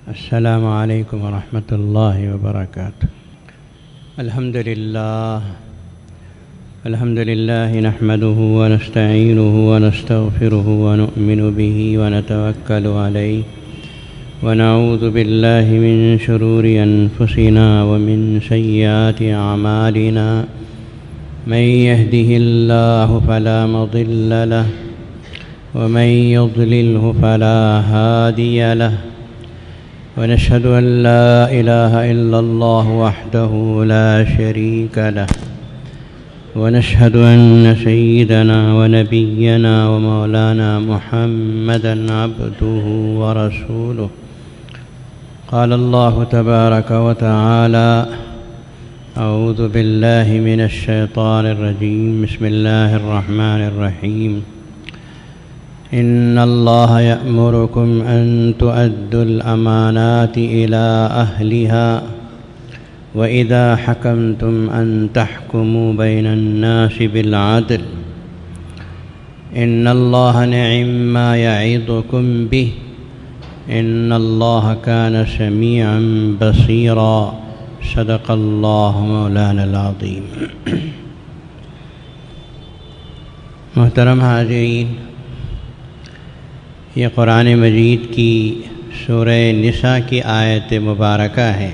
السلام علیکم ورحمۃ اللہ وبرکاتہ۔ الحمد للہ نحمده ونستعینه ونستغفره ونؤمن به ونتوکل علیہ ونعوذ باللہ من شرور انفسنا ومن سیئات اعمالنا من يهده اللہ فلا مضل له ومن يضلله فلا هادی له ونشهد أن لا إله إلا الله وحده لا شريك له ونشهد أن سيدنا ونبينا ومولانا محمدا عبده ورسوله قال الله تبارك وتعالى أعوذ بالله من الشيطان الرجيم بسم الله الرحمن الرحيم إن الله يأمركم أن تؤدوا الأمانات إلى أهلها وإذا حكمتم أن تحكموا بين الناس بالعدل إن الله نعم ما يعظكم به إن الله كان سميعا بصيرا صدق الله مولانا العظيم۔ محترم حاضرین، یہ قرآن مجید کی سورہ نساء کی آیت مبارکہ ہے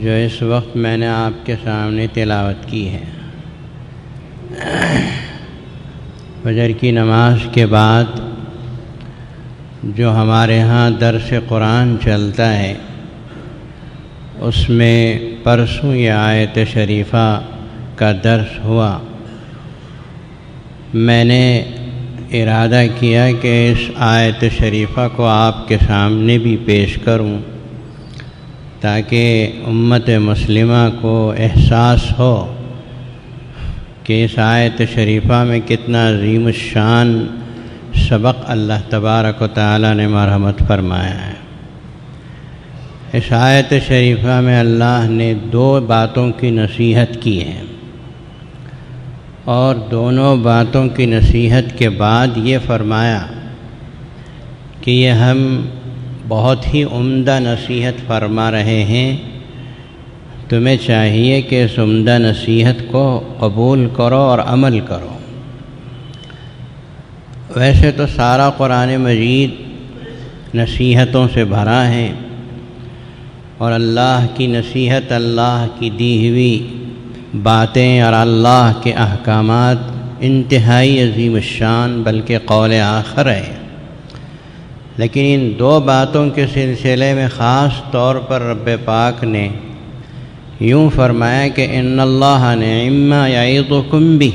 جو اس وقت میں نے آپ کے سامنے تلاوت کی ہے۔ فجر کی نماز کے بعد جو ہمارے ہاں درس قرآن چلتا ہے اس میں پرسوں یہ آیت شریفہ کا درس ہوا۔ میں نے ارادہ کیا کہ اس آیت شریفہ کو آپ کے سامنے بھی پیش کروں تاکہ امت مسلمہ کو احساس ہو کہ اس آیت شریفہ میں کتنا عظیم الشان سبق اللہ تبارک و تعالی نے مرحمت فرمایا ہے۔ اس آیت شریفہ میں اللہ نے دو باتوں کی نصیحت کی ہے، اور دونوں باتوں کی نصیحت کے بعد یہ فرمایا کہ یہ ہم بہت ہی عمدہ نصیحت فرما رہے ہیں، تمہیں چاہیے کہ اس عمدہ نصیحت کو قبول کرو اور عمل کرو۔ ویسے تو سارا قرآن مجید نصیحتوں سے بھرا ہے، اور اللہ کی نصیحت، اللہ کی دی ہوئی باتیں اور اللہ کے احکامات انتہائی عظیم الشان بلکہ قول آخر ہے، لیکن ان دو باتوں کے سلسلے میں خاص طور پر رب پاک نے یوں فرمایا کہ ان اللہ نعم ما یعظکم بہ،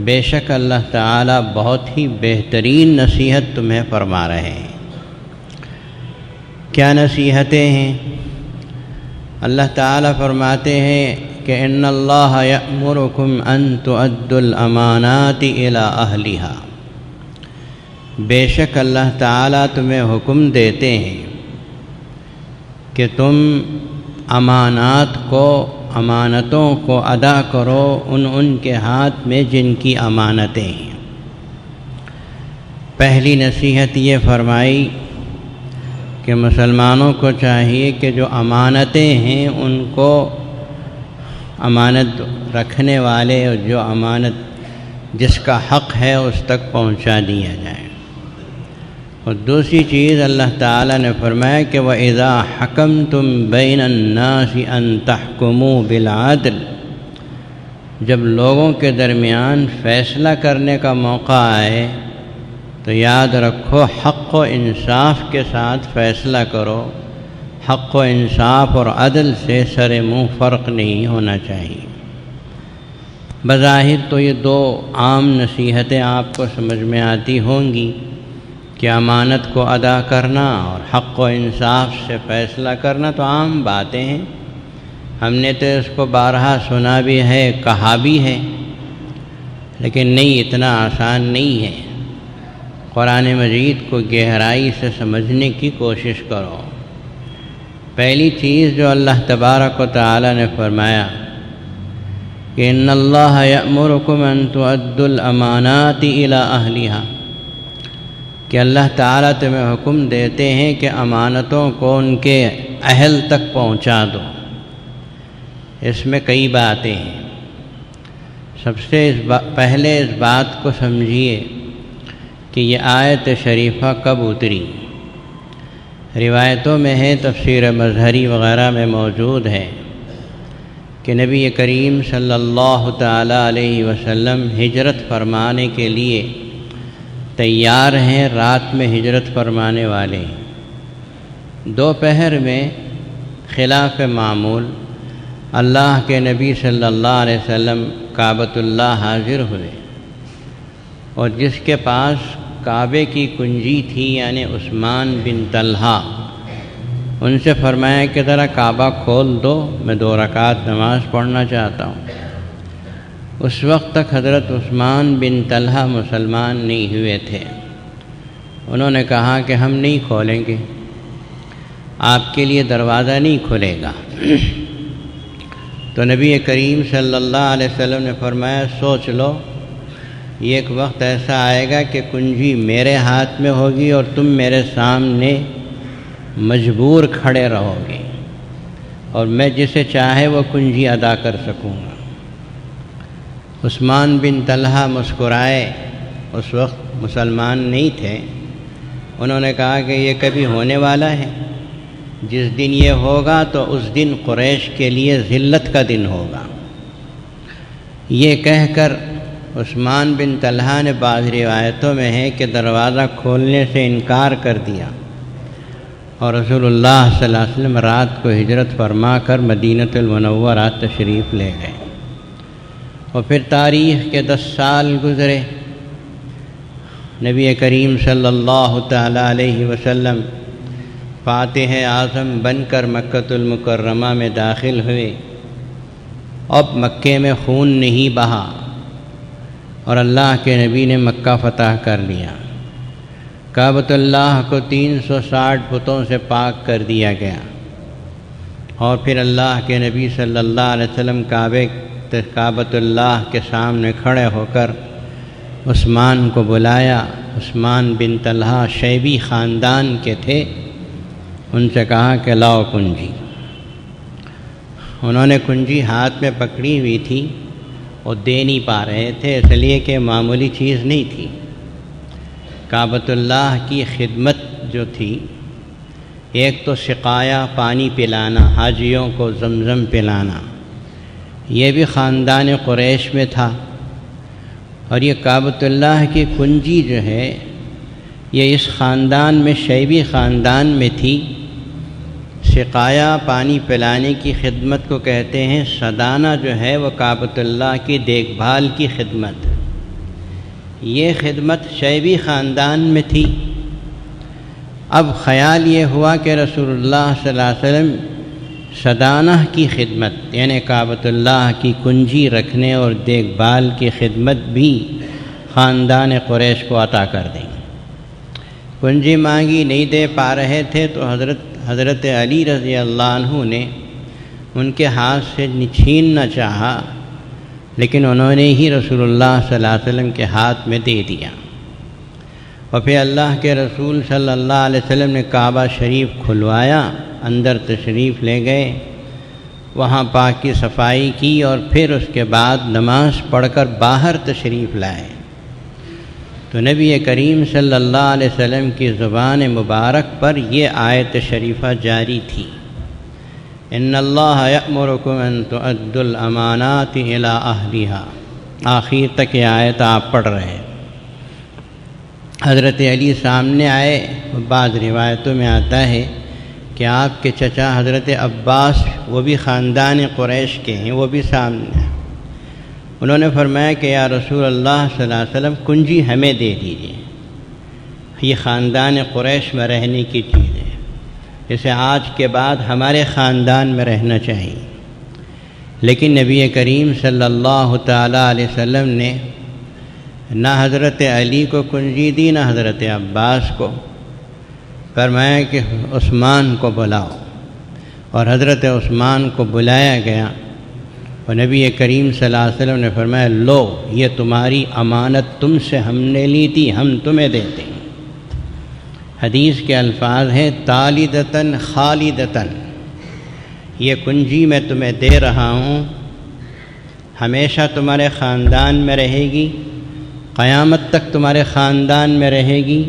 بے شک اللہ تعالیٰ بہت ہی بہترین نصیحت تمہیں فرما رہے ہیں۔ کیا نصیحتیں ہیں؟ اللہ تعالیٰ فرماتے ہیں کہ ان اللہ یأمرکم ان تؤدوا الامانات الی اہلہا، بے شک اللہ تعالیٰ تمہیں حکم دیتے ہیں کہ تم امانتوں کو ادا کرو ان کے ہاتھ میں جن کی امانتیں ہیں۔ پہلی نصیحت یہ فرمائی کہ مسلمانوں کو چاہیے کہ جو امانتیں ہیں ان کو امانت رکھنے والے اور جو امانت جس کا حق ہے اس تک پہنچا دیا جائے۔ اور دوسری چیز اللہ تعالیٰ نے فرمایا کہ وَإِذَا حَكَمْتُمْ بَيْنَ النَّاسِ أَن تَحْكُمُوا بِالْعَدْلِ، جب لوگوں کے درمیان فیصلہ کرنے کا موقع آئے تو یاد رکھو حق و انصاف کے ساتھ فیصلہ کرو۔ حق و انصاف اور عدل سے سر منہ فرق نہیں ہونا چاہیے۔ بظاہر تو یہ دو عام نصیحتیں آپ کو سمجھ میں آتی ہوں گی کہ امانت کو ادا کرنا اور حق و انصاف سے فیصلہ کرنا تو عام باتیں ہیں، ہم نے تو اس کو بارہا سنا بھی ہے، کہا بھی ہے، لیکن نہیں، اتنا آسان نہیں ہے۔ قرآن مجید کو گہرائی سے سمجھنے کی کوشش کرو۔ پہلی چیز جو اللہ تبارک و تعالی نے فرمایا کہ ان اللہ یأمرکم ان تؤدوا الامانات الی اہلہا، کہ اللہ تعالیٰ تمہیں حکم دیتے ہیں کہ امانتوں کو ان کے اہل تک پہنچا دو۔ اس میں کئی باتیں ہیں۔ سب سے پہلے اس بات کو سمجھیے کہ یہ آیت شریفہ کب اتری۔ روایتوں میں ہے، تفسیر مظہری وغیرہ میں موجود ہے کہ نبی کریم صلی اللہ تعالیٰ علیہ وسلم ہجرت فرمانے کے لیے تیار ہیں، رات میں ہجرت فرمانے والے ہیں۔ دوپہر میں خلاف معمول اللہ کے نبی صلی اللہ علیہ وسلم کعبۃ اللہ حاضر ہوئے، اور جس کے پاس کعبے کی کنجی تھی یعنی عثمان بن طلحہ، ان سے فرمایا کہ ذرا کعبہ کھول دو، میں 2 رکعت نماز پڑھنا چاہتا ہوں۔ اس وقت تک حضرت عثمان بن طلحہ مسلمان نہیں ہوئے تھے۔ انہوں نے کہا کہ ہم نہیں کھولیں گے، آپ کے لیے دروازہ نہیں کھلے گا۔ تو نبی کریم صلی اللہ علیہ وسلم نے فرمایا سوچ لو، یہ ایک وقت ایسا آئے گا کہ کنجی میرے ہاتھ میں ہوگی اور تم میرے سامنے مجبور کھڑے رہو گے، اور میں جسے چاہے وہ کنجی ادا کر سکوں گا۔ عثمان بن طلحہ مسکرائے، اس وقت مسلمان نہیں تھے۔ انہوں نے کہا کہ یہ کبھی ہونے والا ہے؟ جس دن یہ ہوگا تو اس دن قریش کے لیے ذلت کا دن ہوگا۔ یہ کہہ کر عثمان بن طلحہ نے بعض روایتوں میں ہے کہ دروازہ کھولنے سے انکار کر دیا، اور رسول اللہ صلی اللہ علیہ وسلم رات کو ہجرت فرما کر مدینۃ المنورہ تشریف لے گئے۔ اور پھر تاریخ کے 10 سال گزرے، نبی کریم صلی اللہ تعالیٰ علیہ وسلم فاتح اعظم بن کر مکۃ المکرمہ میں داخل ہوئے۔ اب مکے میں خون نہیں بہا، اور اللہ کے نبی نے مکہ فتح کر لیا۔ کعبۃ اللہ کو 360 بتوں سے پاک کر دیا گیا، اور پھر اللہ کے نبی صلی اللہ علیہ وسلم کعبۃ اللہ کے سامنے کھڑے ہو کر عثمان کو بلایا۔ عثمان بن طلحہ شیبی خاندان کے تھے، ان سے کہا کہ لاؤ کنجی۔ انہوں نے کنجی ہاتھ میں پکڑی ہوئی تھی اور دے نہیں پا رہے تھے، اس لیے کہ معمولی چیز نہیں تھی۔ کعبۃ اللہ کی خدمت جو تھی، ایک تو سقایا پانی پلانا، حاجیوں کو زمزم پلانا، یہ بھی خاندان قریش میں تھا۔ اور یہ کعبۃ اللہ کی کنجی جو ہے یہ اس خاندان میں، شیبی خاندان میں تھی۔ سقایا پانی پلانے کی خدمت کو کہتے ہیں، سدانہ جو ہے وہ کعبۃ اللہ کی دیکھ بھال کی خدمت، یہ خدمت شیبی خاندان میں تھی۔ اب خیال یہ ہوا کہ رسول اللہ صلی اللہ علیہ وسلم سدانہ کی خدمت یعنی کعبۃ اللہ کی کنجی رکھنے اور دیکھ بھال کی خدمت بھی خاندان قریش کو عطا کر دیں۔ کنجی مانگی، نہیں دے پا رہے تھے، تو حضرت علی رضی اللہ عنہ نے ان کے ہاتھ سے چھیننا چاہا، لیکن انہوں نے ہی رسول اللہ صلی اللہ علیہ وسلم کے ہاتھ میں دے دیا۔ اور پھر اللہ کے رسول صلی اللہ علیہ وسلم نے کعبہ شریف کھلوایا، اندر تشریف لے گئے، وہاں پاک کی صفائی کی، اور پھر اس کے بعد نماز پڑھ کر باہر تشریف لائے۔ تو نبی کریم صلی اللہ علیہ وسلم کی زبان مبارک پر یہ آیت شریفہ جاری تھی، ان اللہ یأمرکم ان تؤدوا الامانات الی اہلہا، آخر تک یہ آیت آپ پڑھ رہے ہیں۔ حضرت علی سامنے آئے، بعض روایتوں میں آتا ہے کہ آپ کے چچا حضرت عباس، وہ بھی خاندان قریش کے ہیں، وہ بھی سامنے آئے۔ انہوں نے فرمایا کہ یا رسول اللہ صلی اللہ علیہ وسلم کنجی ہمیں دے دیجیے، یہ خاندان قریش میں رہنے کی چیز ہے، اسے آج کے بعد ہمارے خاندان میں رہنا چاہیے۔ لیکن نبی کریم صلی اللہ تعالیٰ علیہ وسلم نے نہ حضرت علی کو کنجی دی، نہ حضرت عباس کو۔ فرمایا کہ عثمان کو بلاؤ، اور حضرت عثمان کو بلایا گیا، اور نبی کریم صلی اللہ علیہ وسلم نے فرمایا لو، یہ تمہاری امانت تم سے ہم نے لی تھی، ہم تمہیں دیتے ہیں۔ حدیث کے الفاظ ہیں طالدتن خالدتن، یہ کنجی میں تمہیں دے رہا ہوں، ہمیشہ تمہارے خاندان میں رہے گی، قیامت تک تمہارے خاندان میں رہے گی،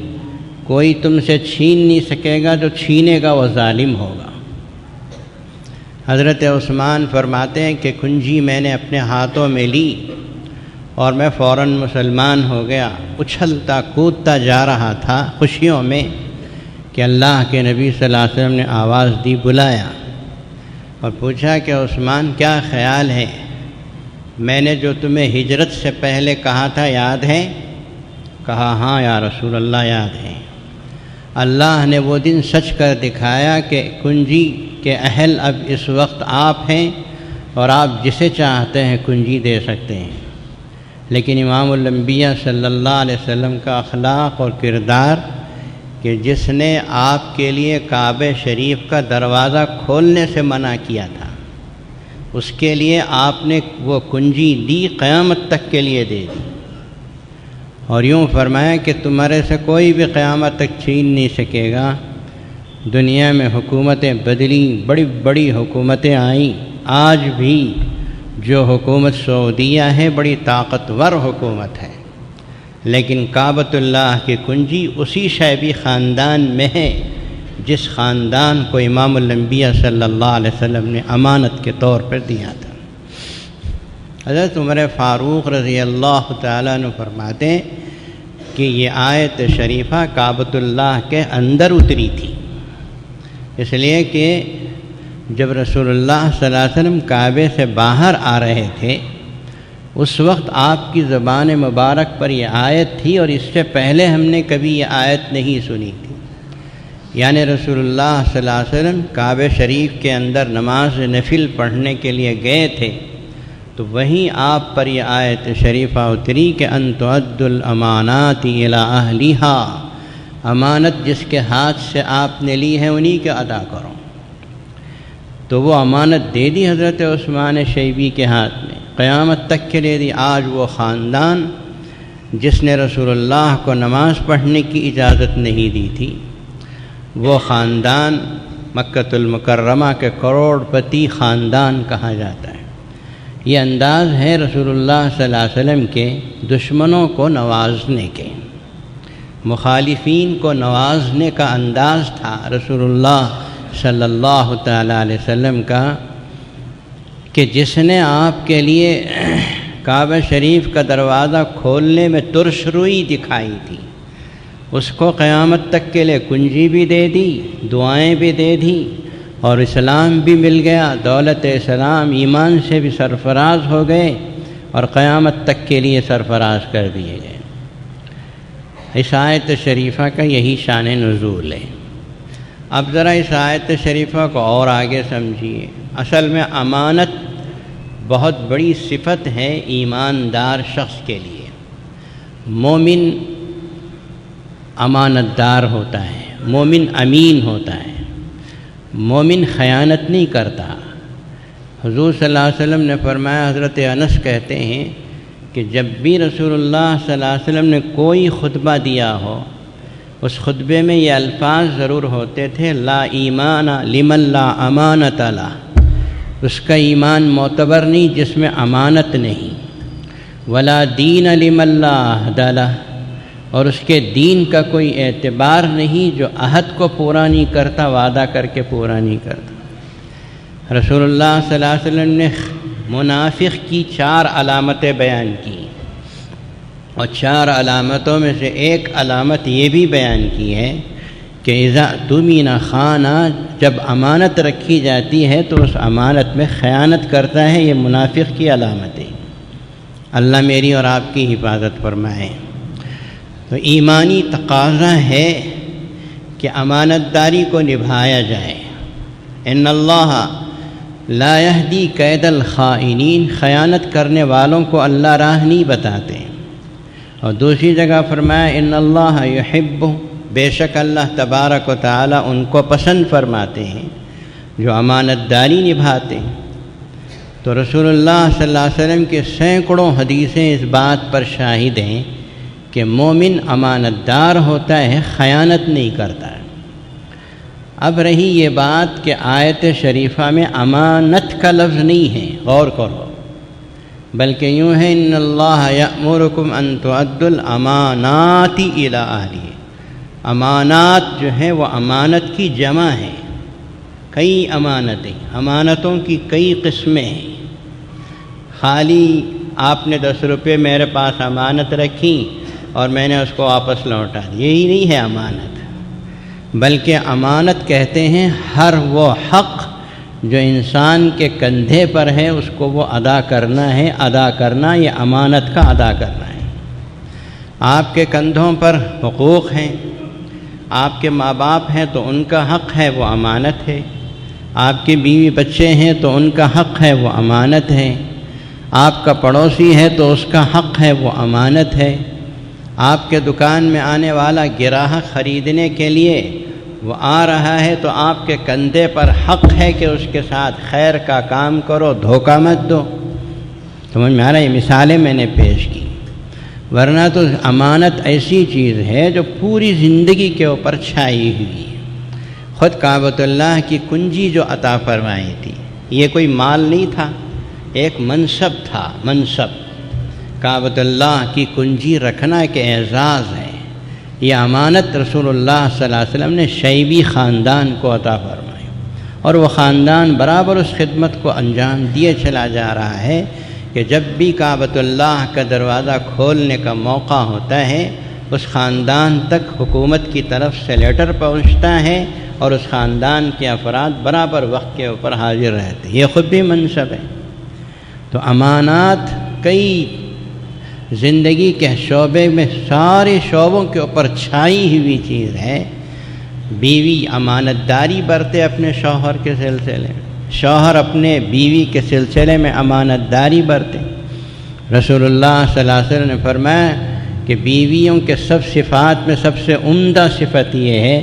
کوئی تم سے چھین نہیں سکے گا، جو چھینے گا وہ ظالم ہوگا۔ حضرت عثمان فرماتے ہیں کہ کنجی میں نے اپنے ہاتھوں میں لی اور میں فوراً مسلمان ہو گیا، اچھلتا کودتا جا رہا تھا خوشیوں میں کہ اللہ کے نبی صلی اللہ علیہ وسلم نے آواز دی، بلایا اور پوچھا کہ عثمان کیا خیال ہے، میں نے جو تمہیں ہجرت سے پہلے کہا تھا یاد ہے؟ کہا ہاں یا رسول اللہ یاد ہے۔ اللہ نے وہ دن سچ کر دکھایا کہ کنجی کے اہل اب اس وقت آپ ہیں اور آپ جسے چاہتے ہیں کنجی دے سکتے ہیں، لیکن امام الانبیاء صلی اللہ علیہ وسلم کا اخلاق اور کردار کہ جس نے آپ کے لیے کعبہ شریف کا دروازہ کھولنے سے منع کیا تھا، اس کے لیے آپ نے وہ کنجی دی، قیامت تک کے لیے دے دی، اور یوں فرمایا کہ تمہارے سے کوئی بھی قیامت تک چھین نہیں سکے گا۔ دنیا میں حکومتیں بدلی، بڑی بڑی حکومتیں آئیں، آج بھی جو حکومت سعودیہ ہے بڑی طاقتور حکومت ہے، لیکن کعبۃ اللہ کی کنجی اسی شعیبی خاندان میں ہے جس خاندان کو امام الانبیاء صلی اللہ علیہ وسلم نے امانت کے طور پر دیا تھا۔ حضرت عمر فاروق رضی اللہ تعالیٰ عنہ فرماتے ہیں کہ یہ آیت شریفہ کعبۃ اللہ کے اندر اتری تھی، اس لیے کہ جب رسول اللہ صلی اللہ علیہ وسلم کعبے سے باہر آ رہے تھے اس وقت آپ کی زبان مبارک پر یہ آیت تھی، اور اس سے پہلے ہم نے کبھی یہ آیت نہیں سنی تھی۔ یعنی رسول اللہ صلی اللہ علیہ وسلم کعبہ شریف کے اندر نماز نفل پڑھنے کے لیے گئے تھے تو وہیں آپ پر یہ آیت شریفہ اتری کہ ان تؤدوا الامانات الی اہلھا، امانت جس کے ہاتھ سے آپ نے لی ہے انہی کے ادا کرو۔ تو وہ امانت دے دی حضرت عثمان شیبی کے ہاتھ میں، قیامت تک کے لیے دی۔ آج وہ خاندان جس نے رسول اللہ کو نماز پڑھنے کی اجازت نہیں دی تھی، وہ خاندان مکۃ المکرمہ کے کروڑ پتی خاندان کہا جاتا ہے۔ یہ انداز ہے رسول اللہ صلی اللہ علیہ وسلم کے دشمنوں کو نوازنے کے، مخالفین کو نوازنے کا انداز تھا رسول اللہ صلی اللہ تعالیٰ علیہ وسلم کا، کہ جس نے آپ کے لیے کعبہ شریف کا دروازہ کھولنے میں ترش روئی دکھائی تھی، اس کو قیامت تک کے لیے کنجی بھی دے دی، دعائیں بھی دے دی، اور اسلام بھی مل گیا، دولت اسلام ایمان سے بھی سرفراز ہو گئے اور قیامت تک کے لیے سرفراز کر دیے گئے۔ اس آیت شریفہ کا یہی شان نزول ہے۔ اب ذرا اس آیت شریفہ کو اور آگے سمجھیے۔ اصل میں امانت بہت بڑی صفت ہے ایماندار شخص کے لیے۔ مومن امانت دار ہوتا ہے، مومن امین ہوتا ہے، مومن خیانت نہیں کرتا۔ حضور صلی اللہ علیہ وسلم نے فرمایا، حضرت انس کہتے ہیں کہ جب بھی رسول اللہ صلی اللہ علیہ وسلم نے کوئی خطبہ دیا ہو اس خطبے میں یہ الفاظ ضرور ہوتے تھے، لا ایمان لمن لا امانت لہ، اس کا ایمان معتبر نہیں جس میں امانت نہیں، ولا دین لمن لا عہد لہ، اور اس کے دین کا کوئی اعتبار نہیں جو عہد کو پورا نہیں کرتا، وعدہ کر کے پورا نہیں کرتا۔ رسول اللہ صلی اللہ علیہ وسلم نے منافق کی 4 علامتیں بیان کی، اور 4 علامتوں میں سے ایک علامت یہ بھی بیان کی ہے کہ اذا اؤتمن خان، جب امانت رکھی جاتی ہے تو اس امانت میں خیانت کرتا ہے۔ یہ منافق کی علامت ہے۔ اللہ میری اور آپ کی حفاظت فرمائے۔ تو ایمانی تقاضا ہے کہ امانت داری کو نبھایا جائے۔ ان اللہ لا یہدی کید الخائنین، خیانت کرنے والوں کو اللہ راہ نہیں بتاتے۔ اور دوسری جگہ فرمایا ان اللہ یحب، بے شک اللہ تبارک و تعالی ان کو پسند فرماتے ہیں جو امانت داری نبھاتے ہیں۔ تو رسول اللہ صلی اللہ علیہ وسلم کے سینکڑوں حدیثیں اس بات پر شاہد ہیں کہ مومن امانت دار ہوتا ہے، خیانت نہیں کرتا ہے۔ اب رہی یہ بات کہ آیت شریفہ میں امانت کا لفظ نہیں ہے، غور کرو، بلکہ یوں ہے ان اللہ یأمرکم ان تؤدوا الامانات الی اہلہ۔ امانات جو ہے وہ امانت کی جمع ہے، کئی امانتیں، امانتوں کی کئی قسمیں ہیں۔ خالی آپ نے 10 روپے میرے پاس امانت رکھی اور میں نے اس کو واپس لوٹا دیا، یہی نہیں ہے امانت، بلکہ امانت کہتے ہیں ہر وہ حق جو انسان کے کندھے پر ہے اس کو وہ ادا کرنا ہے۔ ادا کرنا یہ امانت کا ادا کرنا ہے۔ آپ کے کندھوں پر حقوق ہیں، آپ کے ماں باپ ہیں تو ان کا حق ہے، وہ امانت ہے۔ آپ کے بیوی بچے ہیں تو ان کا حق ہے، وہ امانت ہے۔ آپ کا پڑوسی ہے تو اس کا حق ہے، وہ امانت ہے۔ آپ کے دکان میں آنے والا گراہک خریدنے کے لیے وہ آ رہا ہے تو آپ کے کندھے پر حق ہے کہ اس کے ساتھ خیر کا کام کرو، دھوکہ مت دو۔ سمجھ میں آ رہا ہے؟ یہ مثالیں میں نے پیش کی، ورنہ تو امانت ایسی چیز ہے جو پوری زندگی کے اوپر چھائی ہوئی ہے۔ خود کعبۃ اللہ کی کنجی جو عطا فرمائی تھی، یہ کوئی مال نہیں تھا، ایک منصب تھا، منصب۔ کعبۃ اللہ کی کنجی رکھنا ایک اعزاز ہے۔ یہ امانت رسول اللہ صلی اللہ علیہ وسلم نے شیبی خاندان کو عطا فرمائی، اور وہ خاندان برابر اس خدمت کو انجام دیے چلا جا رہا ہے کہ جب بھی کعبۃ اللہ کا دروازہ کھولنے کا موقع ہوتا ہے اس خاندان تک حکومت کی طرف سے لیٹر پہنچتا ہے اور اس خاندان کے افراد برابر وقت کے اوپر حاضر رہتے ہیں۔ یہ خود بھی منصب ہے۔ تو امانات کئی زندگی کے شعبے میں، سارے شعبوں کے اوپر چھائی ہوئی چیز ہے۔ بیوی امانت داری برتے اپنے شوہر کے سلسلے میں، شوہر اپنے بیوی کے سلسلے میں امانت داری برتے۔ رسول اللہ صلی اللہ علیہ وسلم نے فرمایا کہ بیویوں کے سب صفات میں سب سے عمدہ صفت یہ ہے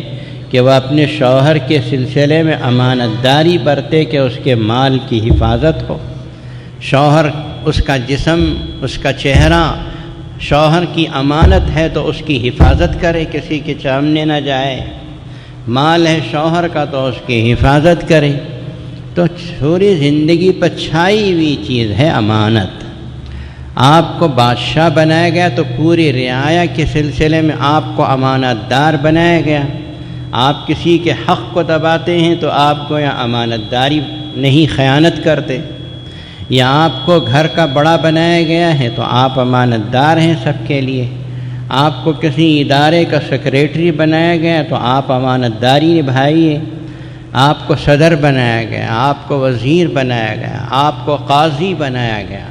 کہ وہ اپنے شوہر کے سلسلے میں امانت داری برتے کہ اس کے مال کی حفاظت ہو۔ شوہر، اس کا جسم، اس کا چہرہ شوہر کی امانت ہے تو اس کی حفاظت کرے، کسی کے سامنے نہ جائے۔ مال ہے شوہر کا تو اس کی حفاظت کرے۔ تو پوری زندگی پر چھائی ہوئی چیز ہے امانت۔ آپ کو بادشاہ بنایا گیا تو پوری رعایا کے سلسلے میں آپ کو امانت دار بنایا گیا۔ آپ کسی کے حق کو دباتے ہیں تو آپ کو یہاں امانت داری نہیں، خیانت کرتے، یا آپ کو گھر کا بڑا بنایا گیا ہے تو آپ امانت دار ہیں سب کے لیے۔ آپ کو کسی ادارے کا سیکریٹری بنایا گیا تو آپ امانت داری نبھائیے۔ آپ کو صدر بنایا گیا، آپ کو وزیر بنایا گیا، آپ کو قاضی بنایا گیا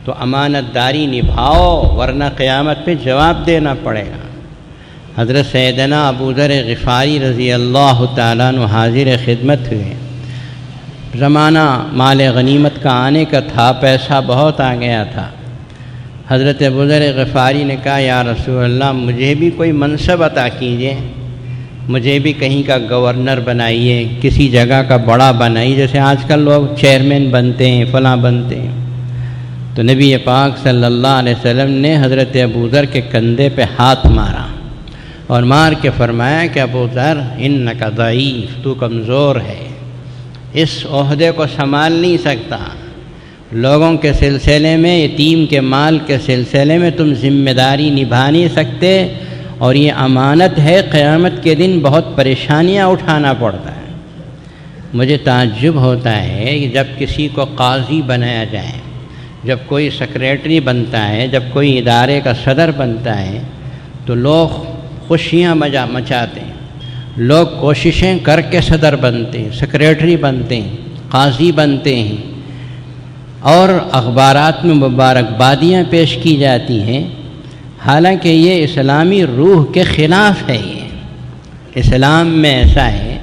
تو امانت داری نبھاؤ، ورنہ قیامت پہ جواب دینا پڑے گا۔ حضرت سیدنا ابو ذر غفاری رضی اللہ تعالیٰ عنہ حاضر خدمت ہوئے۔ زمانہ مال غنیمت کا آنے کا تھا، پیسہ بہت آ گیا تھا۔ حضرت ابو ذر غفاری نے کہا یا رسول اللہ مجھے بھی کوئی منصب عطا کیجیے، مجھے بھی کہیں کا گورنر بنائیے، کسی جگہ کا بڑا بنائیے، جیسے آج کل لوگ چیئرمین بنتے ہیں، فلاں بنتے ہیں۔ تو نبی پاک صلی اللہ علیہ وسلم نے حضرت ابو ذر کے کندھے پہ ہاتھ مارا اور مار کے فرمایا کہ ابو ذر انک ضعیف، تو کمزور ہے، اس عہدے کو سنبھال نہیں سکتا، لوگوں کے سلسلے میں، یتیم کے مال کے سلسلے میں تم ذمہ داری نبھا نہیں سکتے، اور یہ امانت ہے، قیامت کے دن بہت پریشانیاں اٹھانا پڑتا ہے۔ مجھے تعجب ہوتا ہے کہ جب کسی کو قاضی بنایا جائے، جب کوئی سیکریٹری بنتا ہے، جب کوئی ادارے کا صدر بنتا ہے تو لوگ خوشیاں مچاتے ہیں، لوگ کوششیں کر کے صدر بنتے ہیں، سیکریٹری بنتے ہیں، قاضی بنتے ہیں، اور اخبارات میں مبارکبادیاں پیش کی جاتی ہیں، حالانکہ یہ اسلامی روح کے خلاف ہے۔ یہ اسلام میں ایسا ہے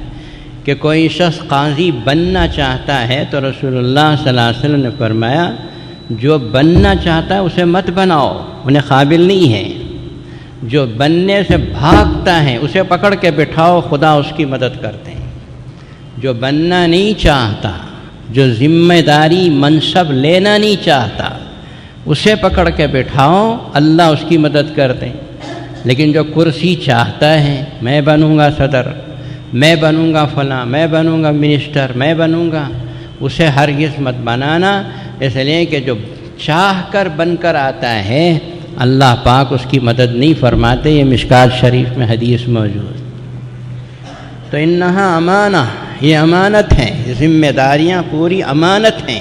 کہ کوئی شخص قاضی بننا چاہتا ہے تو رسول اللہ صلی اللہ علیہ وسلم نے فرمایا جو بننا چاہتا ہے اسے مت بناؤ، انہیں قابل نہیں ہے۔ جو بننے سے بھاگتا ہے اسے پکڑ کے بٹھاؤ، خدا اس کی مدد کرتے ہیں۔ جو بننا نہیں چاہتا، جو ذمہ داری منصب لینا نہیں چاہتا، اسے پکڑ کے بٹھاؤ، اللہ اس کی مدد کرتے ہیں۔ لیکن جو کرسی چاہتا ہے، میں بنوں گا صدر، میں بنوں گا فلاں، میں بنوں گا منسٹر، میں بنوں گا، اسے ہرگز مت بنانا، اس لیے کہ جو چاہ کر بن کر آتا ہے اللہ پاک اس کی مدد نہیں فرماتے۔ یہ مشکات شریف میں حدیث موجود۔ تو انہا امانہ، یہ امانت ہیں، ذمہ داریاں پوری امانت ہیں۔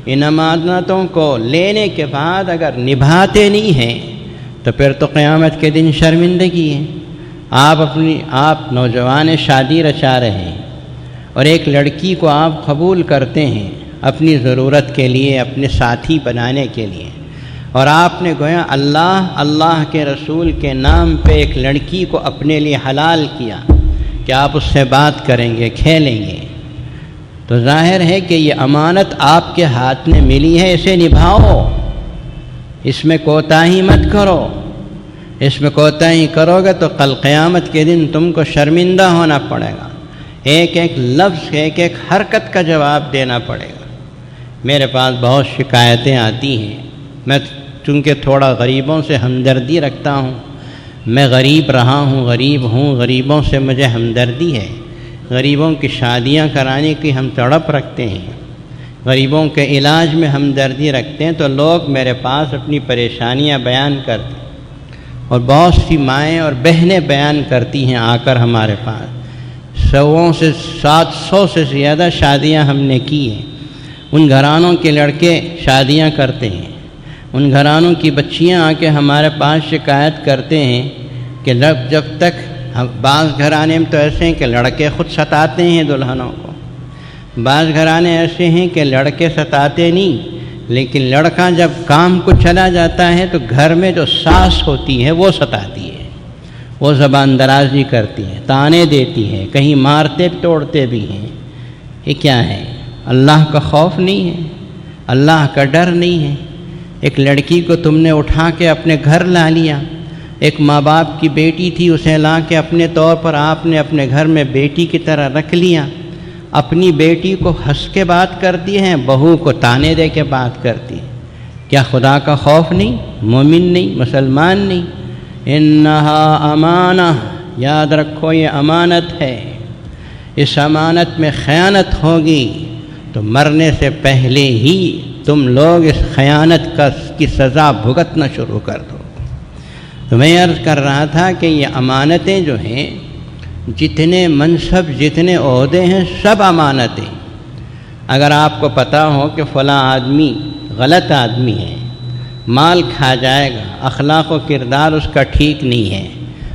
ان امانتوں کو لینے کے بعد اگر نبھاتے نہیں ہیں تو پھر تو قیامت کے دن شرمندگی ہے۔ آپ نوجوان شادی رچا رہے ہیں اور ایک لڑکی کو آپ قبول کرتے ہیں اپنی ضرورت کے لیے، اپنے ساتھی بنانے کے لیے، اور آپ نے گویا اللہ کے رسول کے نام پہ ایک لڑکی کو اپنے لیے حلال کیا کہ آپ اس سے بات کریں گے، کھیلیں گے، تو ظاہر ہے کہ یہ امانت آپ کے ہاتھ میں ملی ہے، اسے نبھاؤ، اس میں کوتاہی مت کرو۔ اس میں کوتاہی کرو گے تو کل قیامت کے دن تم کو شرمندہ ہونا پڑے گا، ایک ایک لفظ، ایک ایک حرکت کا جواب دینا پڑے گا۔ میرے پاس بہت شکایتیں آتی ہیں، میں چونکہ تھوڑا غریبوں سے ہمدردی رکھتا ہوں، میں غریب رہا ہوں، غریب ہوں، غریبوں سے مجھے ہمدردی ہے، غریبوں کی شادیاں کرانے کی ہم تڑپ رکھتے ہیں، غریبوں کے علاج میں ہمدردی رکھتے ہیں، تو لوگ میرے پاس اپنی پریشانیاں بیان کرتے ہیں، اور بہت سی مائیں اور بہنیں بیان کرتی ہیں آ کر ہمارے پاس۔ 700 سے زیادہ شادیاں ہم نے کی ہیں۔ ان گھرانوں کے لڑکے شادیاں کرتے ہیں، ان گھرانوں کی بچیاں آ کے ہمارے پاس شکایت کرتے ہیں کہ جب تک بعض گھرانے میں تو ایسے ہیں کہ لڑکے خود ستاتے ہیں دلہنوں کو، بعض گھرانے ایسے ہیں کہ لڑکے ستاتے نہیں، لیکن لڑکا جب کام کو چلا جاتا ہے تو گھر میں جو ساس ہوتی ہے وہ ستاتی ہے، وہ زبان درازی کرتی ہے، طعنے دیتی ہے، کہیں مارتے توڑتے بھی ہیں۔ یہ کیا ہے؟ اللہ کا خوف نہیں ہے، اللہ کا ڈر نہیں ہے۔ ایک لڑکی کو تم نے اٹھا کے اپنے گھر لا لیا، ایک ماں باپ کی بیٹی تھی، اسے لا کے اپنے طور پر آپ نے اپنے گھر میں بیٹی کی طرح رکھ لیا، اپنی بیٹی کو ہنس کے بات کرتی ہیں، بہو کو طعنے دے کے بات کرتی ہے۔ کیا خدا کا خوف نہیں؟ مومن نہیں، مسلمان نہیں؟ انہا امانہ، یاد رکھو یہ امانت ہے، اس امانت میں خیانت ہوگی تو مرنے سے پہلے ہی تم لوگ اس خیانت کی سزا بھگتنا شروع کر دو۔ تو میں عرض کر رہا تھا کہ یہ امانتیں جو ہیں، جتنے منصب، جتنے عہدے ہیں، سب امانتیں۔ اگر آپ کو پتہ ہو کہ فلاں آدمی غلط آدمی ہے، مال کھا جائے گا، اخلاق و کردار اس کا ٹھیک نہیں ہے،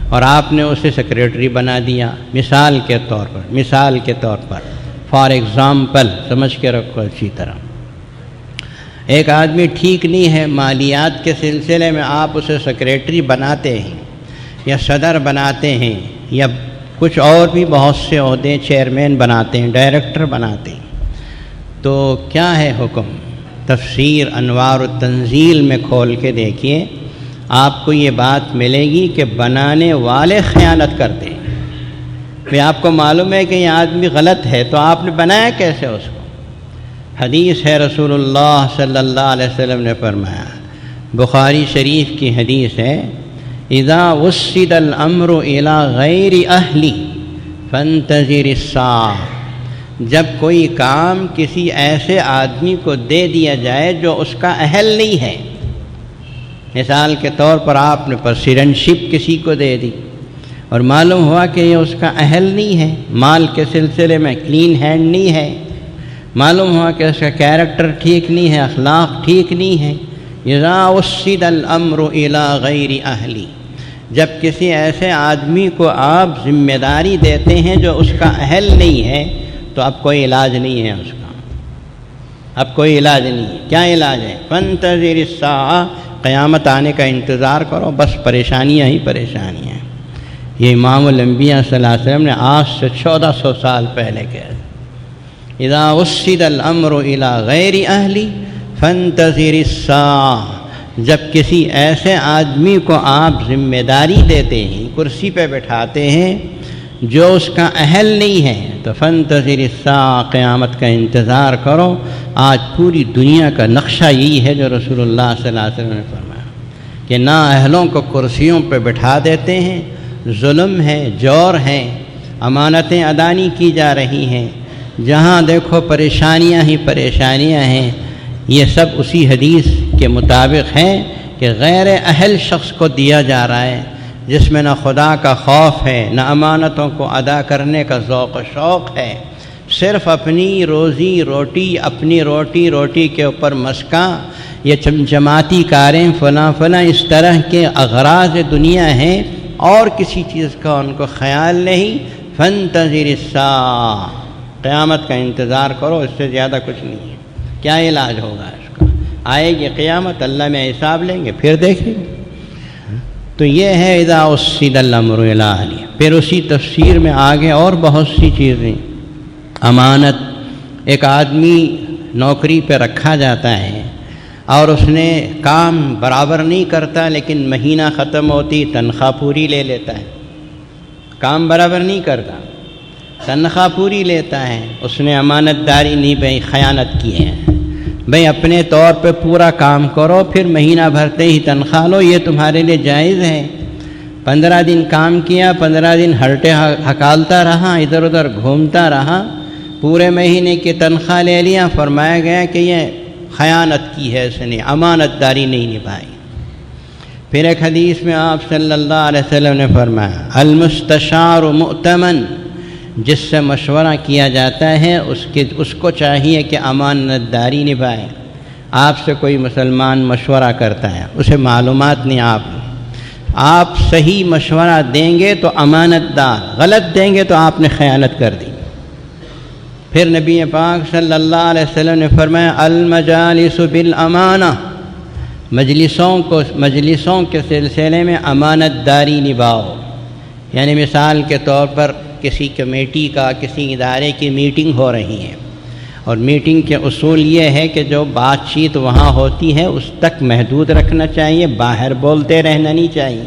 اور آپ نے اسے سیکریٹری بنا دیا، مثال کے طور پر فار ایگزامپل سمجھ کے رکھو اچھی طرح، ایک آدمی ٹھیک نہیں ہے مالیات کے سلسلے میں، آپ اسے سیکریٹری بناتے ہیں یا صدر بناتے ہیں یا کچھ اور بھی بہت سے عہدے، چیئرمین بناتے ہیں، ڈائریکٹر بناتے ہیں، تو کیا ہے حکم؟ تفسیر انوار التنزیل میں کھول کے دیکھیے، آپ کو یہ بات ملے گی کہ بنانے والے خیانت کرتے ہیں۔ پھر آپ کو معلوم ہے کہ یہ آدمی غلط ہے، تو آپ نے بنایا کیسے اس کو؟ حدیث ہے، رسول اللہ صلی اللہ علیہ وسلم نے فرمایا، بخاری شریف کی حدیث ہے، اذا وسد الامر الى غیر اہلی فانتظر الساعہ، جب کوئی کام کسی ایسے آدمی کو دے دیا جائے جو اس کا اہل نہیں ہے، مثال کے طور پر آپ نے پریزیڈنٹشپ کسی کو دے دی اور معلوم ہوا کہ یہ اس کا اہل نہیں ہے، مال کے سلسلے میں کلین ہینڈ نہیں ہے، معلوم ہوا کہ اس کا کیریکٹر ٹھیک نہیں ہے، اخلاق ٹھیک نہیں ہے، اذا وسد الامر الی غیر اہلی، جب کسی ایسے آدمی کو آپ ذمہ داری دیتے ہیں جو اس کا اہل نہیں ہے، تو اب کوئی علاج نہیں ہے اس کا، اب کوئی علاج نہیں ہے۔ کیا علاج ہے؟ فانتظر الساعہ، قیامت آنے کا انتظار کرو، بس پریشانیاں ہی پریشانیاں ہیں۔ یہ امام الانبیاء صلی اللہ علیہ وسلم نے آج سے 1400 سال پہلے کہا، اذا وسد الامر الی غیر اہلی فانتظر الساعہ، جب کسی ایسے آدمی کو آپ ذمہ داری دیتے ہیں، کرسی پہ بٹھاتے ہیں جو اس کا اہل نہیں ہے، تو فانتظر الساعہ، قیامت کا انتظار کرو۔ آج پوری دنیا کا نقشہ یہی ہے جو رسول اللہ صلی اللہ علیہ وسلم نے فرمایا کہ نااہلوں کو کرسیوں پہ بٹھا دیتے ہیں، ظلم ہے، جور ہے، امانتیں ادا نہیں کی جا رہی ہیں، جہاں دیکھو پریشانیاں ہی پریشانیاں ہیں۔ یہ سب اسی حدیث کے مطابق ہے کہ غیر اہل شخص کو دیا جا رہا ہے، جس میں نہ خدا کا خوف ہے، نہ امانتوں کو ادا کرنے کا ذوق و شوق ہے، صرف اپنی روزی روٹی، اپنی روٹی کے اوپر مسکاں، یہ چمچماتی کاریں، فلاں اس طرح کے اغراض دنیا ہیں، اور کسی چیز کا ان کو خیال نہیں۔ فانتظر الساعہ، قیامت کا انتظار کرو، اس سے زیادہ کچھ نہیں ہے۔ کیا علاج ہوگا اس کا؟ آئے گی قیامت، اللہ میں حساب لیں گے، پھر دیکھیں گے۔ تو یہ ہے اذا اسد الامر الی اہلہ۔ پھر اسی تفسیر میں آگے اور بہت سی چیزیں، امانت، ایک آدمی نوکری پہ رکھا جاتا ہے اور اس نے کام برابر نہیں کرتا، لیکن مہینہ ختم ہوتی تنخواہ پوری لے لیتا ہے۔ کام برابر نہیں کرتا، تنخواہ پوری لیتا ہے، اس نے امانت داری نہیں، بھائی خیانت کی ہے۔ بھئی اپنے طور پہ پورا کام کرو، پھر مہینہ بھرتے ہی تنخواہ لو، یہ تمہارے لیے جائز ہے۔ 15 دن کام کیا، 15 دن ہلٹے ہکالتا رہا، ادھر ادھر گھومتا رہا، پورے مہینے کی تنخواہ لے لیا، فرمایا گیا کہ یہ خیانت کی ہے، اس نے امانت داری نہیں نبھائی۔ پھر ایک حدیث میں آپ صلی اللہ علیہ وسلم نے فرمایا المستشار مؤتمن، جس سے مشورہ کیا جاتا ہے اس کو چاہیے کہ امانت داری نبھائے۔ آپ سے کوئی مسلمان مشورہ کرتا ہے، اسے معلومات نہیں، آپ صحیح مشورہ دیں گے تو امانت دار، غلط دیں گے تو آپ نے خیانت کر دی۔ پھر نبی پاک صلی اللہ علیہ وسلم نے فرمایا المجالس بالامانہ، مجلسوں کے سلسلے میں امانت داری نبھاؤ۔ یعنی مثال کے طور پر کسی کمیٹی کا، کسی ادارے کی میٹنگ ہو رہی ہے، اور میٹنگ کے اصول یہ ہے کہ جو بات چیت وہاں ہوتی ہے اس تک محدود رکھنا چاہیے، باہر بولتے رہنا نہیں چاہیے۔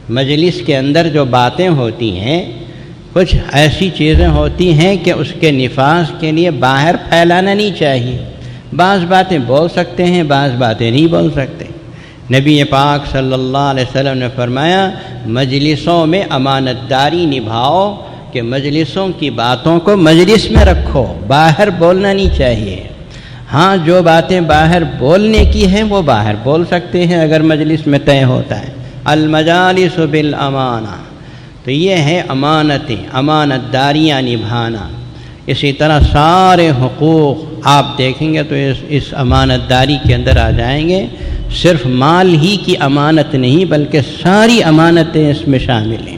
مجلس کے اندر جو باتیں ہوتی ہیں، کچھ ایسی چیزیں ہوتی ہیں کہ اس کے نفاذ کے لیے باہر پھیلانا نہیں چاہیے۔ بعض باتیں بول سکتے ہیں، بعض باتیں نہیں بول سکتے۔ نبی پاک صلی اللہ علیہ وسلم نے فرمایا مجلسوں میں امانت داری نبھاؤ، کہ مجلسوں کی باتوں کو مجلس میں رکھو، باہر بولنا نہیں چاہیے۔ ہاں جو باتیں باہر بولنے کی ہیں وہ باہر بول سکتے ہیں اگر مجلس میں طے ہوتا ہے۔ المجالس بالامانہ، تو یہ ہے امانتیں، امانت داریاں نبھانا۔ اسی طرح سارے حقوق آپ دیکھیں گے تو اس امانت داری کے اندر آ جائیں گے۔ صرف مال ہی کی امانت نہیں بلکہ ساری امانتیں اس میں شامل ہیں۔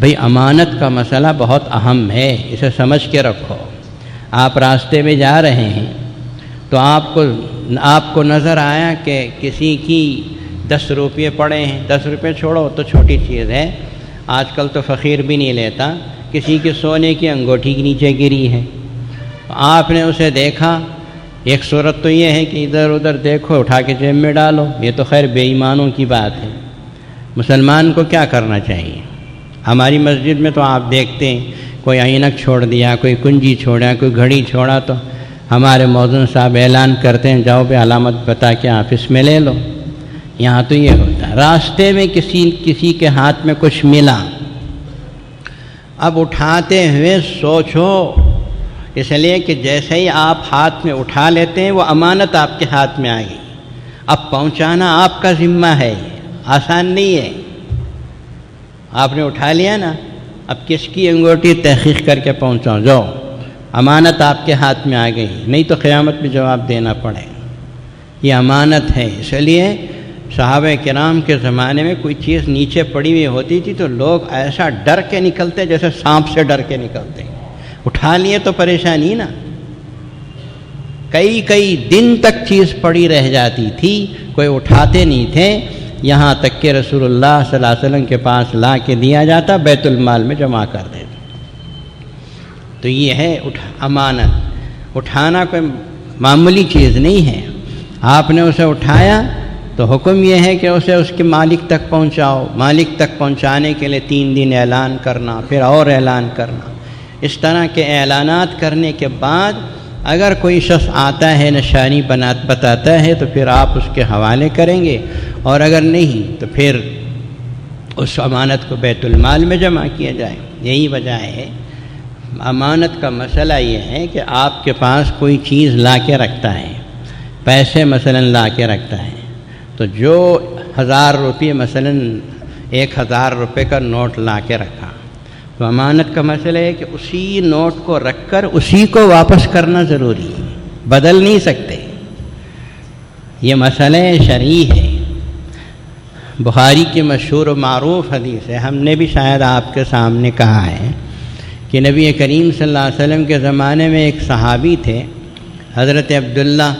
بھئی امانت کا مسئلہ بہت اہم ہے، اسے سمجھ کے رکھو۔ آپ راستے میں جا رہے ہیں تو آپ کو نظر آیا کہ کسی کی 10 روپے پڑے ہیں، 10 روپے چھوڑو تو چھوٹی چیز ہے، آج کل تو فقیر بھی نہیں لیتا، کسی کی سونے کی انگوٹھی کے نیچے گری ہے، آپ نے اسے دیکھا، ایک صورت تو یہ ہے کہ ادھر ادھر دیکھو، اٹھا کے جیب میں ڈالو، یہ تو خیر بے ایمانوں کی بات ہے۔ مسلمان کو کیا کرنا چاہیے؟ ہماری مسجد میں تو آپ دیکھتے ہیں کوئی عینک چھوڑ دیا، کوئی کنجی چھوڑا، کوئی گھڑی چھوڑا تو ہمارے مؤذن صاحب اعلان کرتے ہیں جاؤ پہ علامت بتا کے آفس میں لے لو۔ یہاں تو یہ ہوتا ہے، راستے میں کسی کے ہاتھ میں کچھ ملا، اب اٹھاتے ہوئے سوچو، اس لیے کہ جیسے ہی آپ ہاتھ میں اٹھا لیتے ہیں وہ امانت آپ کے ہاتھ میں آ گئی، اب پہنچانا آپ کا ذمہ ہے، آسان نہیں ہے۔ آپ نے اٹھا لیا نا، اب کس کی انگوٹھی تحقیق کر کے پہنچاؤ، جاؤ، امانت آپ کے ہاتھ میں آ گئی، نہیں تو قیامت میں جواب دینا پڑے گا۔ یہ امانت ہے، اس لیے صحابہ کرام کے زمانے میں کوئی چیز نیچے پڑی ہوئی ہوتی تھی تو لوگ ایسا ڈر کے نکلتے جیسے سانپ سے ڈر کے نکلتے، اٹھا لیے تو پریشانی نا، کئی دن تک چیز پڑی رہ جاتی تھی، کوئی اٹھاتے نہیں تھے، یہاں تک کہ رسول اللہ صلی اللہ علیہ وسلم کے پاس لا کے دیا جاتا، بیت المال میں جمع کر دیتے۔ تو یہ ہے امانت، اٹھانا کوئی معمولی چیز نہیں ہے۔ آپ نے اسے اٹھایا تو حکم یہ ہے کہ اسے اس کے مالک تک پہنچاؤ، مالک تک پہنچانے کے لیے 3 دن اعلان کرنا، پھر اور اعلان کرنا، اس طرح کے اعلانات کرنے کے بعد اگر کوئی شخص آتا ہے نشانی بتاتا ہے تو پھر آپ اس کے حوالے کریں گے، اور اگر نہیں تو پھر اس امانت کو بیت المال میں جمع کیا جائے۔ یہی وجہ ہے امانت کا مسئلہ یہ ہے کہ آپ کے پاس کوئی چیز لا کے رکھتا ہے، پیسے مثلا لا کے رکھتا ہے، تو جو 1000 روپے مثلا 1000 روپے کا نوٹ لا کے رکھا، تو امانت کا مسئلہ ہے کہ اسی نوٹ کو رکھ کر اسی کو واپس کرنا ضروری ہے، بدل نہیں سکتے۔ یہ مسئلہ شرعی ہے۔ بخاری کی مشہور و معروف حدیث ہے، ہم نے بھی شاید آپ کے سامنے کہا ہے کہ نبی کریم صلی اللہ علیہ وسلم کے زمانے میں ایک صحابی تھے حضرت عبداللہ،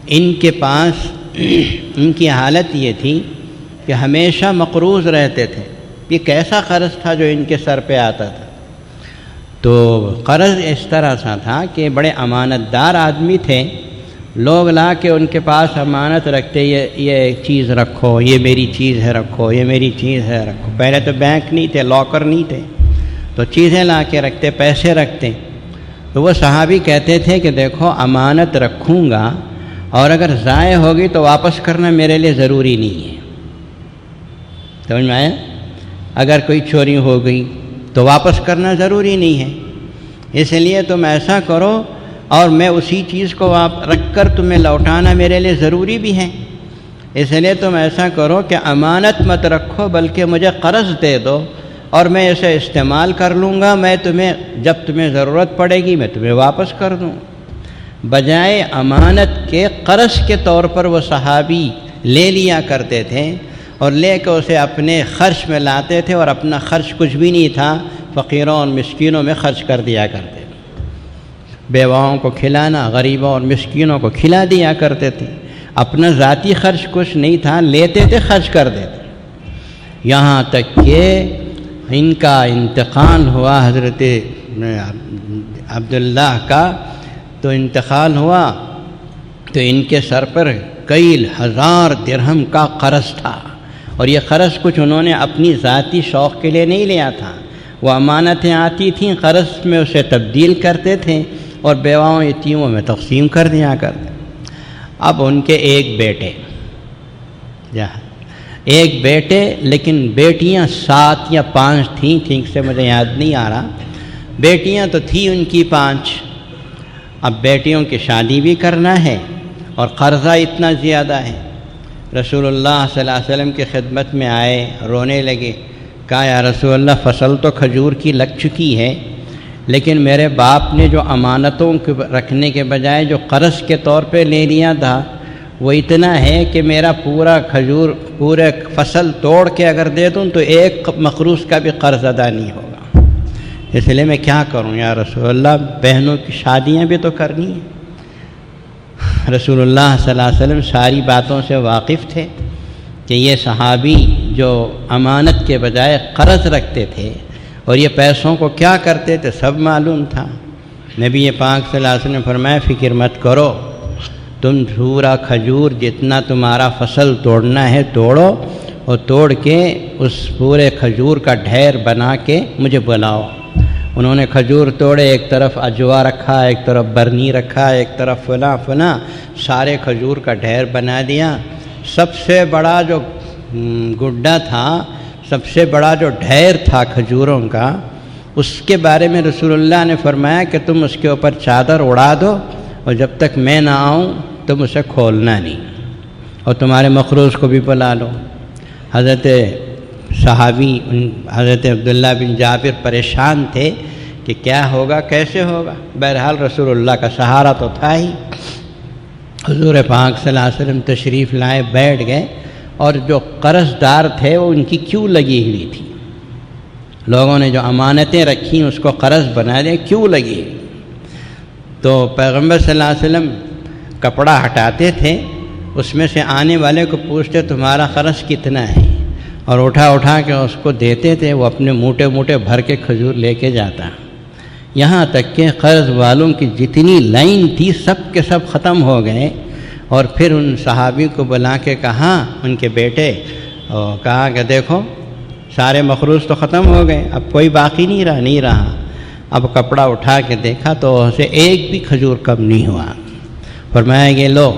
ان کے پاس ان کی حالت یہ تھی کہ ہمیشہ مقروض رہتے تھے۔ یہ کیسا قرض تھا جو ان کے سر پہ آتا تھا؟ تو قرض اس طرح سا تھا کہ بڑے امانت دار آدمی تھے، لوگ لا کے ان کے پاس امانت رکھتے، یہ چیز رکھو، یہ میری چیز ہے رکھو، یہ میری چیز ہے رکھو۔ پہلے تو بینک نہیں تھے، لاکر نہیں تھے، تو چیزیں لا کے رکھتے، پیسے رکھتے۔ تو وہ صحابی کہتے تھے کہ دیکھو امانت رکھوں گا اور اگر ضائع ہوگی تو واپس کرنا میرے لیے ضروری نہیں ہے۔ سمجھ میں آیا؟ اگر کوئی چوری ہو گئی تو واپس کرنا ضروری نہیں ہے، اس لیے تم ایسا کرو، اور میں اسی چیز کو رکھ کر تمہیں لوٹانا میرے لیے ضروری بھی ہے، اس لیے تم ایسا کرو کہ امانت مت رکھو بلکہ مجھے قرض دے دو اور میں اسے استعمال کر لوں گا، میں تمہیں جب تمہیں ضرورت پڑے گی میں تمہیں واپس کر دوں۔ بجائے امانت کے قرض کے طور پر وہ صحابی لے لیا کرتے تھے اور لے کے اسے اپنے خرچ میں لاتے تھے، اور اپنا خرچ کچھ بھی نہیں تھا، فقیروں اور مسکینوں میں خرچ کر دیا کرتے تھے۔ بیواؤں کو کھلانا، غریبوں اور مسکینوں کو کھلا دیا کرتے تھے، اپنا ذاتی خرچ کچھ نہیں تھا، لیتے تھے خرچ کر دیتے۔ یہاں تک کہ ان کا انتقال ہوا، حضرت عبداللہ کا تو انتقال ہوا تو ان کے سر پر کئی 1000 درہم کا قرض تھا، اور یہ قرض کچھ انہوں نے اپنی ذاتی شوق کے لیے نہیں لیا تھا، وہ امانتیں آتی تھیں، قرض میں اسے تبدیل کرتے تھے اور بیواؤں یتیموں میں تقسیم کر دیا کرتے۔ اب ان کے ایک بیٹے لیکن بیٹیاں 7 یا 5 تھیں، ٹھیک سے مجھے یاد نہیں آ رہا، بیٹیاں تو تھیں ان کی 5۔ اب بیٹیوں کی شادی بھی کرنا ہے اور قرضہ اتنا زیادہ ہے۔ رسول اللہ صلی اللہ علیہ وسلم کی خدمت میں آئے، رونے لگے، کہا یا رسول اللہ فصل تو کھجور کی لگ چکی ہے، لیکن میرے باپ نے جو امانتوں کے رکھنے کے بجائے جو قرض کے طور پہ لے لیا تھا وہ اتنا ہے کہ میرا پورے فصل توڑ کے اگر دے دوں تو ایک مقروض کا بھی قرض ادا نہیں ہوگا، اس لیے میں کیا کروں یا رسول اللہ، بہنوں کی شادیاں بھی تو کرنی ہیں۔ رسول اللہ صلی اللہ علیہ وسلم ساری باتوں سے واقف تھے کہ یہ صحابی جو امانت کے بجائے قرض رکھتے تھے اور یہ پیسوں کو کیا کرتے تھے سب معلوم تھا۔ نبی پاک صلی اللہ علیہ وسلم نے فرمایا فکر مت کرو، تم پورا کھجور جتنا تمہارا فصل توڑنا ہے توڑو، اور توڑ کے اس پورے کھجور کا ڈھیر بنا کے مجھے بلاؤ۔ انہوں نے کھجور توڑے، ایک طرف اجوا رکھا، ایک طرف برنی رکھا، ایک طرف فلاں سارے کھجور کا ڈھیر بنا دیا۔ سب سے بڑا جو گڈھا تھا، سب سے بڑا جو ڈھیر تھا کھجوروں کا، اس کے بارے میں رسول اللہ نے فرمایا کہ تم اس کے اوپر چادر اڑا دو، اور جب تک میں نہ آؤں تم اسے کھولنا نہیں، اور تمہارے مقروض کو بھی بلا لو۔ حضرت صحابی حضرت عبداللہ بن جابر پریشان تھے کہ کیا ہوگا، کیسے ہوگا۔ بہرحال رسول اللہ کا سہارا تو تھا ہی۔ حضور پاک صلی اللہ علیہ وسلم تشریف لائے، بیٹھ گئے، اور جو قرض دار تھے وہ ان کی کیوں لگی ہوئی تھی، لوگوں نے جو امانتیں رکھی اس کو قرض بنا دیا، کیوں لگی ہوئی۔ تو پیغمبر صلی اللہ علیہ وسلم کپڑا ہٹاتے تھے، اس میں سے آنے والے کو پوچھتے تمہارا قرض کتنا ہے، اور اٹھا کے اس کو دیتے تھے، وہ اپنے موٹے بھر کے کھجور لے کے جاتا۔ یہاں تک کہ قرض والوں کی جتنی لائن تھی سب کے سب ختم ہو گئے، اور پھر ان صحابی کو بلا کے کہا، ان کے بیٹے، کہا کہ دیکھو سارے مقروض تو ختم ہو گئے، اب کوئی باقی نہیں رہا۔ اب کپڑا اٹھا کے دیکھا تو اسے ایک بھی کھجور کم نہیں ہوا۔ فرمایا کہ لو،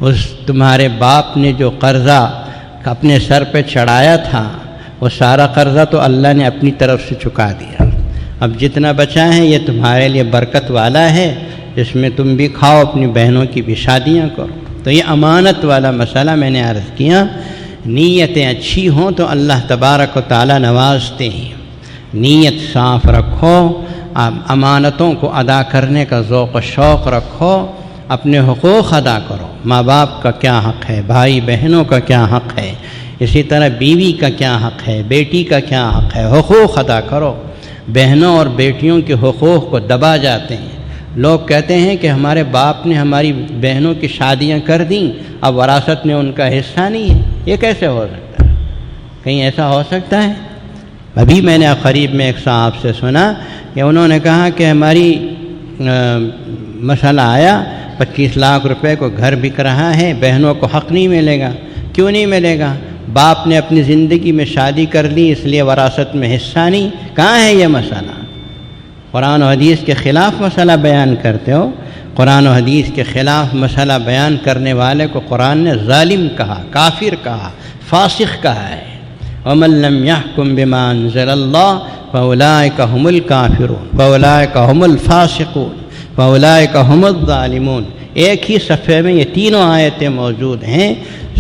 اس تمہارے باپ نے جو قرضہ اپنے سر پہ چڑھایا تھا وہ سارا قرضہ تو اللہ نے اپنی طرف سے چکا دیا، اب جتنا بچا ہے یہ تمہارے لیے برکت والا ہے، اس میں تم بھی کھاؤ، اپنی بہنوں کی بھی شادیاں کرو۔ تو یہ امانت والا مسئلہ میں نے عرض کیا، نیتیں اچھی ہوں تو اللہ تبارک و تعالی نوازتے ہیں، نیت صاف رکھو، امانتوں کو ادا کرنے کا ذوق و شوق رکھو، اپنے حقوق ادا کرو، ماں باپ کا کیا حق ہے، بھائی بہنوں کا کیا حق ہے، اسی طرح بیوی کا کیا حق ہے، بیٹی کا کیا حق ہے، حقوق ادا کرو۔ بہنوں اور بیٹیوں کے حقوق کو دبا جاتے ہیں، لوگ کہتے ہیں کہ ہمارے باپ نے ہماری بہنوں کی شادیاں کر دیں، اب وراثت میں ان کا حصہ نہیں ہے، یہ کیسے ہو سکتا ہے؟ کہیں ایسا ہو سکتا ہے؟ ابھی میں نے قریب میں ایک صاحب سے سنا کہ انہوں نے کہا کہ ہماری مسئلہ آیا 25 لاکھ روپے کو گھر بک رہا ہے، بہنوں کو حق نہیں ملے گا۔ کیوں نہیں ملے گا؟ باپ نے اپنی زندگی میں شادی کر لی اس لیے وراثت میں حصہ نہیں۔ کہاں ہے یہ مسئلہ؟ قرآن و حدیث کے خلاف مسئلہ بیان کرتے ہو۔ قرآن و حدیث کے خلاف مسئلہ بیان کرنے والے کو قرآن نے ظالم کہا، کافر کہا، فاسق کہا ہے۔ وَمَن لَّمْ يَحْكُم بِمَا أَنزَلَ اللَّهُ فَأُولَٰئِكَ هُمُ الْكَافِرُونَ فَأُولَٰئِكَ هُمُ الْفَاسِقُونَ فَأُولَٰئِكَ هُمُ الظَّالِمُونَ۔ ایک ہی صفحے میں یہ تینوں آیتیں موجود ہیں،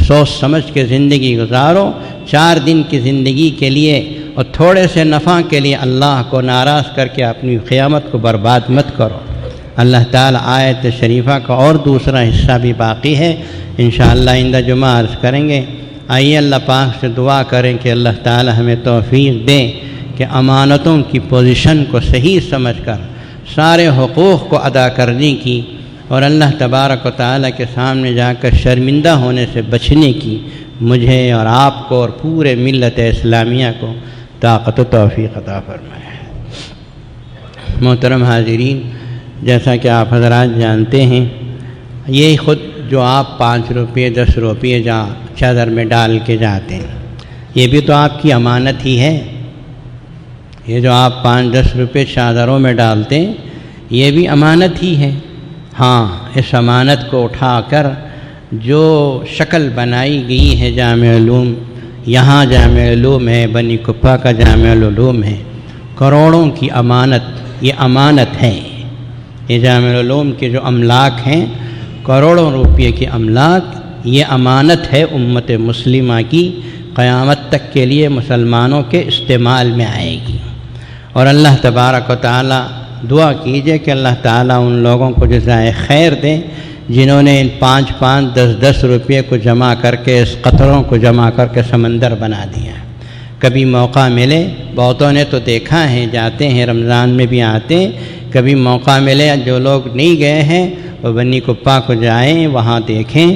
سوچ سمجھ کے زندگی گزارو۔ 4 دن کی زندگی کے لیے اور تھوڑے سے نفع کے لیے اللہ کو ناراض کر کے اپنی قیامت کو برباد مت کرو۔ اللہ تعالیٰ آیت شریفہ کا اور دوسرا حصہ بھی باقی ہے، انشاءاللہ آئندہ جمعہ عرض کریں گے۔ آئیے اللہ پاک سے دعا کریں کہ اللہ تعالیٰ ہمیں توفیق دے کہ امانتوں کی پوزیشن کو صحیح سمجھ کر سارے حقوق کو ادا کرنے کی اور اللہ تبارک و تعالیٰ کے سامنے جا کر شرمندہ ہونے سے بچنے کی مجھے اور آپ کو اور پورے ملت اسلامیہ کو طاقت و توفیق عطا فرمائے۔ محترم حاضرین، جیسا کہ آپ حضرات جانتے ہیں، یہ خود جو آپ 5 روپے 10 روپے جہاں چادر میں ڈال کے جاتے ہیں، یہ بھی تو آپ کی امانت ہی ہے۔ یہ جو آپ 5-10 روپے چادروں میں ڈالتے ہیں یہ بھی امانت ہی ہے۔ ہاں، اس امانت کو اٹھا کر جو شکل بنائی گئی ہے جامع علوم، یہاں جامع علوم ہے، بنی کپا کا جامع علوم ہے، کروڑوں کی امانت، یہ امانت ہے۔ یہ جامع علوم کے جو املاک ہیں، کروڑوں روپے کی املاک، یہ امانت ہے امت مسلمہ کی، قیامت تک کے لیے مسلمانوں کے استعمال میں آئے گی۔ اور اللہ تبارک و تعالی دعا کیجئے کہ اللہ تعالیٰ ان لوگوں کو جزائے خیر دے جنہوں نے ان 5-5 10-10 روپے کو جمع کر کے، اس قطروں کو جمع کر کے سمندر بنا دیا۔ کبھی موقع ملے، بہتوں نے تو دیکھا ہے، جاتے ہیں رمضان میں بھی آتے ہیں، کبھی موقع ملے جو لوگ نہیں گئے ہیں وہ بنی کپا کو جائیں، وہاں دیکھیں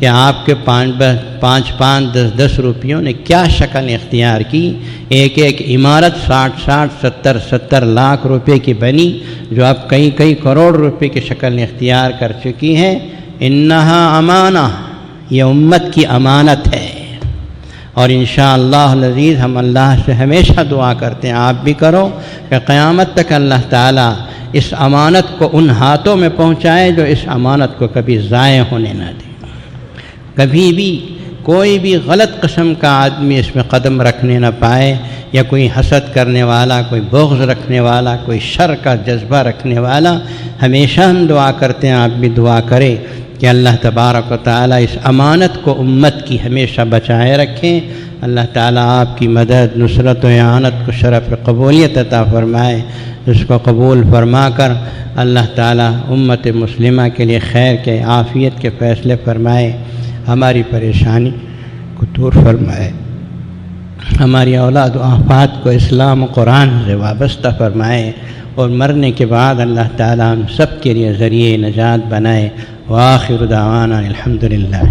کہ آپ کے 5-5 10-10 روپیوں نے کیا شکل اختیار کی۔ ایک ایک عمارت 60-70 لاکھ روپے کی بنی، جو اب کئی کروڑ روپے کی شکل اختیار کر چکی ہے۔ انہا امانہ، یہ امت کی امانت ہے، اور انشاءاللہ العزیز ہم اللہ سے ہمیشہ دعا کرتے ہیں، آپ بھی کرو، کہ قیامت تک اللہ تعالیٰ اس امانت کو ان ہاتھوں میں پہنچائے جو اس امانت کو کبھی ضائع ہونے نہ دے۔ کبھی بھی کوئی بھی غلط قسم کا آدمی اس میں قدم رکھنے نہ پائے، یا کوئی حسد کرنے والا، کوئی بغض رکھنے والا، کوئی شر کا جذبہ رکھنے والا۔ ہمیشہ ہم دعا کرتے ہیں، آپ بھی دعا کریں کہ اللہ تبارک و تعالیٰ اس امانت کو امت کی ہمیشہ بچائے رکھیں۔ اللہ تعالیٰ آپ کی مدد، نصرت و اعانت کو شرف قبولیت عطا فرمائے، اس کو قبول فرما کر اللہ تعالیٰ امت مسلمہ کے لیے خیر کے، عافیت کے فیصلے فرمائے، ہماری پریشانی کو دور فرمائے، ہماری اولاد و آفات کو اسلام و قرآن سے وابستہ فرمائے، اور مرنے کے بعد اللہ تعالیٰ ہم سب کے لیے ذریعہ نجات بنائے۔ وآخر دعوانا الحمدللہ۔